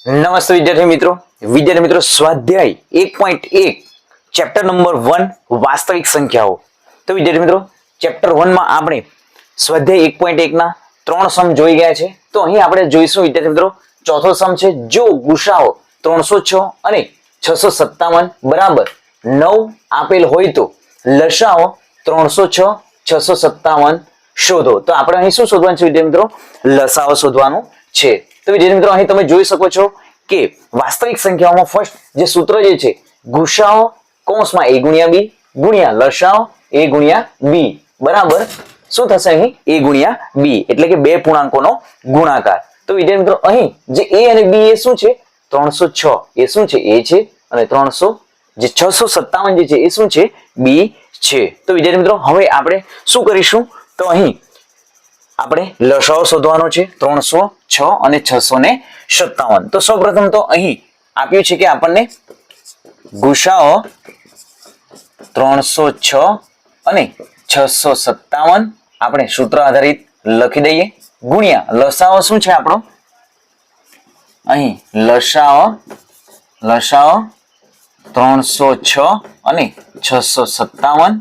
નમસ્તે વિદ્યાર્થી મિત્રો સ્વાધ્યાય 1.1 ચેપ્ટર નંબર 1 વાસ્તવિક સંખ્યાઓ. તો વિદ્યાર્થી મિત્રો ચેપ્ટર 1 માં આપણે સ્વાધ્યાય 1.1 ના 3 સમ જોઈ ગયા છે. તો અહીં આપણે જોઈશું વિદ્યાર્થી મિત્રો ચોથો સમ છે, જો ગુસાઓ 306 અને 657 બરાબર 9 આપેલ હોય તો લસાઓ 306 657 શોધો. તો આપણે અહીં શું શોધવાનું છે વિદ્યાર્થી મિત્રો? લસાઓ શોધવાનું છે. તો વિદ્યાર્થી મિત્રો અહીં તમે જોઈ શકો છો કે વાસ્તવિક સંખ્યાઓમાં ફર્સ્ટ જે સૂત્ર જે છે ગુસાઓ કૌંસમાં a ગુણ્યા b ગુણ્યા લસાઓ a ગુણ્યા b બરાબર શું થશે અહીં a ગુણ્યા b એટલે કે બે પૂર્ણાંકોનો ગુણાકાર. તો વિદ્યાર્થી મિત્રો અહીં જે a અને b એ શું છે? 306 એ શું છે? a છે અને 657 જે છે એ શું છે? b છે. તો વિદ્યાર્થી મિત્રો હવે આપણે શું કરીશું? તો અહીં આપણે લસાઓ શોધવાનો છે 306 અને 657. તો સૌપ્રથમ તો અહીં આપ્યું છે કે આપણને ગુસાઓ 306 અને 657 આપણે સૂત્ર આધારિત લખી દઈએ ગુણ્યા લસાઓ શું છે આપણો? અહીં લસાઓ 306 અને 657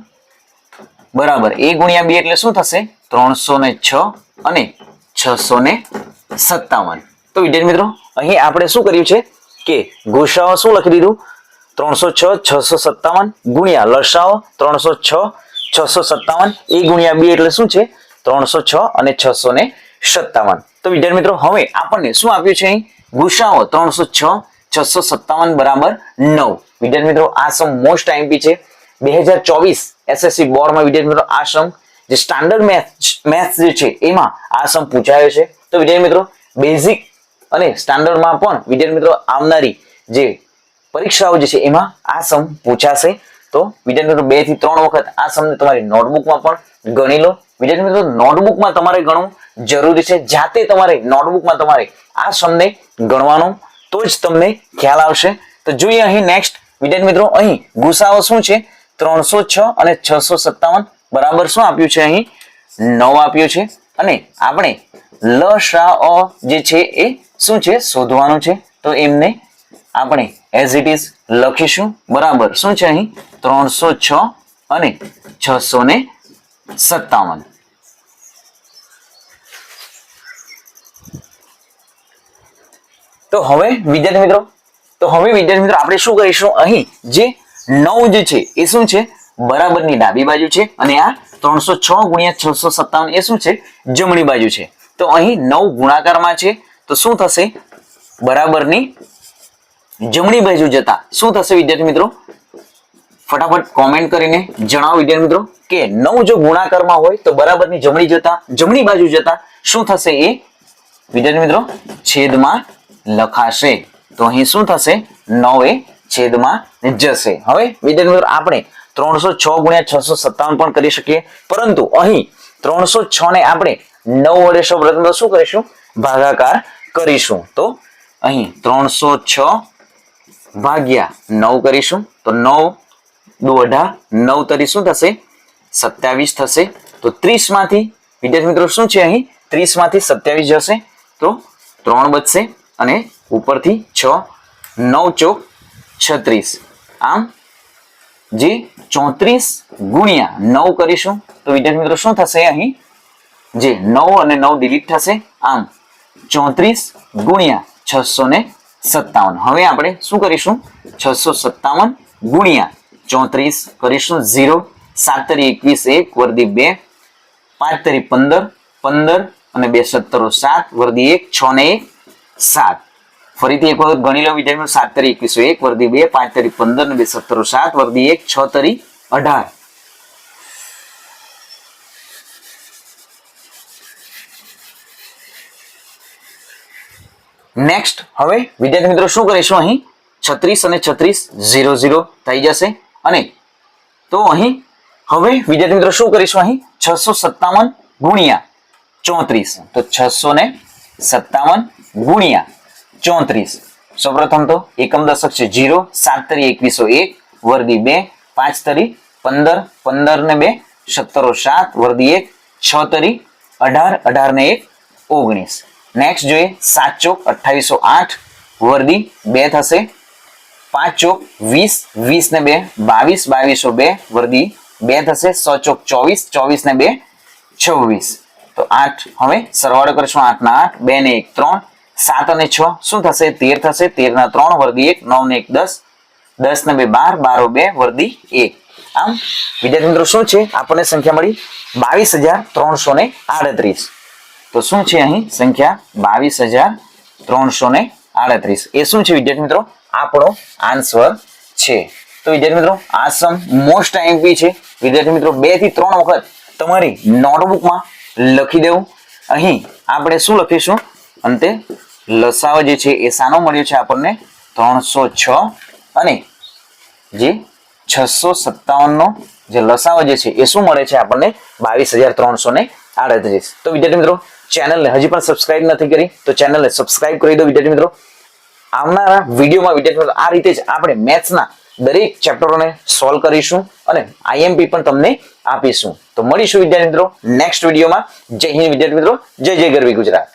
બરાબર a ગુણ્યા b એટલે શું થશે? 306 અને 657. તો વિદ્યાર્થી મિત્રો અહીં આપણે શું કર્યું છે કે ગુસાઓ શું લખી દીધું? 306 657 ગુણ્યા લસાઓ 306 657 a ગુણ્યા b એટલે શું છે? 306 અને 657. તો વિદ્યાર્થી મિત્રો હવે આપણને શું આપ્યું છે અહીં? ગુસાઓ 306 657 બરાબર 9. વિદ્યાર્થી મિત્રો આ સમ મોસ્ટ આઈએમપી છે 2024 એસએસસી બોર્ડમાં. વિદ્યાર્થી મિત્રો આ સમ જે સ્ટાન્ડર્ડ મેથ્સ જે છે એમાં આ સમ પૂછાયો છે. તો વિદ્યાર્થી મિત્રો બેઝિક અને સ્ટાન્ડર્ડમાં પણ વિદ્યાર્થી મિત્રો આવનારી જે પરીક્ષાઓ જે છે એમાં આ સમ પૂછાશે. તો વિદ્યાર્થી મિત્રો 2 થી 3 વખત આ સમને તમારી નોટબુકમાં પણ ગણી લો. વિદ્યાર્થી મિત્રો નોટબુકમાં તમારે ગણવું જરૂરી છે. જાતે તમારે નોટબુકમાં તમારે આ સમને ગણવાનું તો જ તમને ખ્યાલ આવશે. તો જોઈએ અહીં નેક્સ્ટ વિદ્યાર્થી મિત્રો અહીં ગુસાઓ શું છે? 306 અને 657 બરાબર શું આપ્યું છે? અહીં 9 આપ્યું છે અને આપણે લસાઓ જે છે એ શું છે? શોધવાનું છે. તો એમને આપણે એઝ ઇટ ઇઝ લખીશું બરાબર શું છે અહીં? 306 અને 657. તો હવે વિદ્યાર્થી મિત્રો આપણે શું કરીશું? અહીં જે 9 જે છે એ શું છે? બરાબરની ડાબી બાજુ છે અને આ 306 ગુણ્યા 657 એ શું છે? જમણી બાજુ છે. તો અહીં 9 ગુણાકારમાં છે તો શું થશે? બરાબરની જમણી બાજુ જતા શું થશે વિદ્યાર્થી મિત્રો? ફટાફટ કોમેન્ટ કરીને જણાવો વિદ્યાર્થી મિત્રો કે 9 જો ગુણાકારમાં હોય તો બરાબરની જમણી બાજુ જતા શું થશે? એ વિદ્યાર્થી મિત્રો છેદમાં લખાશે. તો અહીં શું થશે? 9 એ છેદમાં જશે. હવે વિદ્યાર્થી મિત્રો આપણે 306 ગુણ્યા 657 પણ કરી શકીએ, પરંતુ અહીં 306 ને આપણે 9 વડે સૌપ્રથમ શું કરીશું? ભાગાકાર કરીશું. તો અહીં 306 ભાગ્યા 9 કરીશું. તો 9 દુ 18 9 તરી શું થશે? 27 થશે. તો 30 માંથી વિદ્યાર્થી મિત્રો શું છે? અહીં 30 માંથી 27 જશે તો 3 બચશે અને ઉપરથી 6 9 ચોક 36. આમ જે 34 ગુણ્યા 9 કરીશું તો વિદ્યાર્થી મિત્રો શું થશે? અહીં જે 9 અને 9 ડિલીટ થશે. આમ 34 ગુણ્યા 657. હવે આપણે શું કરીશું? 657 ગુણ્યા 34 કરીશું 0 7 તરી 21 1 વર્દી 2 5 તરી 15 15 અને 2 17 7 વર્દી 1 6 ને 1 7. ફરીથી એક વખત ગણી લો વિદ્યાર્થી 7 તરી 21 1 વર્દી 2 5 તરી 15 ને 2 17 7 વર્દી 1 6 તરી 18. નેક્સ્ટ હવે વિદ્યાર્થી મિત્રો શું કરીશું? અહીં 36 અને 36 0 0 થઈ જશે અને તો અહીં હવે વિદ્યાર્થી મિત્રો શું કરીશું? અહીં 657 ગુણ્યા 34. તો 657 ગુણ્યા 34. સૌપ્રથમ તો એકમ દશક છે 0 7 તરી 21 1 વર્દી 2 5 તરી 15 15 ને 2 17 7 વર્દી 1 6 તરી 18 18 ને 1 19. નેક્સ્ટ જોઈએ 7 ચોક 2808 વર્દી 2 થશે, 5 ચોક 20, 20 ને 2 22, 22 2 વર્દી 2 થશે, 6 ચોક 24, 24 ને 2 26. તો 8 હવે સરવાળો કરીશું, 8 ના 8, 2 ને 1 3, 7 અને 6 શું થશે 13 થશે, 13 ના 3 વર્દી 1, 9 ને 1 10, 10 ને 2 12, 12 2 વર્દી 1. આમ વિદ્યાર્થી મિત્રો શું છે આપણને સંખ્યા મળી 22,338. તો શું છે અહીં સંખ્યા 22,338. એ શું છે વિદ્યાર્થી મિત્રો આપણો આન્સર છે. તો વિદ્યાર્થી મિત્રો આ સમ મોસ્ટ આઈએમપી છે. વિદ્યાર્થી મિત્રો 2 થી 3 વખત તમારી નોટબુકમાં લખી દેવું. અહીં આપણે શું લખીશું અંતે લસાઅ જે છે એ સાનો મળ્યો છે આપણને 306 અને જે 657 નો જે લસાઅ જે છે એ શું મળે છે આપણને 22,338. તો વિદ્યાર્થી મિત્રો ચેનલને હજી પણ સબસ્ક્રાઇબ નથી કરી તો ચેનલને સબસ્ક્રાઇબ કરી દો. વિદ્યાર્થી મિત્રો આવનારા વિડીયોમાં વિદ્યાર્થી મિત્રો આ રીતે જ આપણે મેથ્સના દરેક ચેપ્ટરોને સોલ્વ કરીશું અને આઈએમપી પણ તમને આપીશું. તો મળીશું વિદ્યાર્થી મિત્રો નેક્સ્ટ વિડીયોમાં. જય હિન્દ વિદ્યાર્થી મિત્રો, જય જય ગરવી ગુજરાત.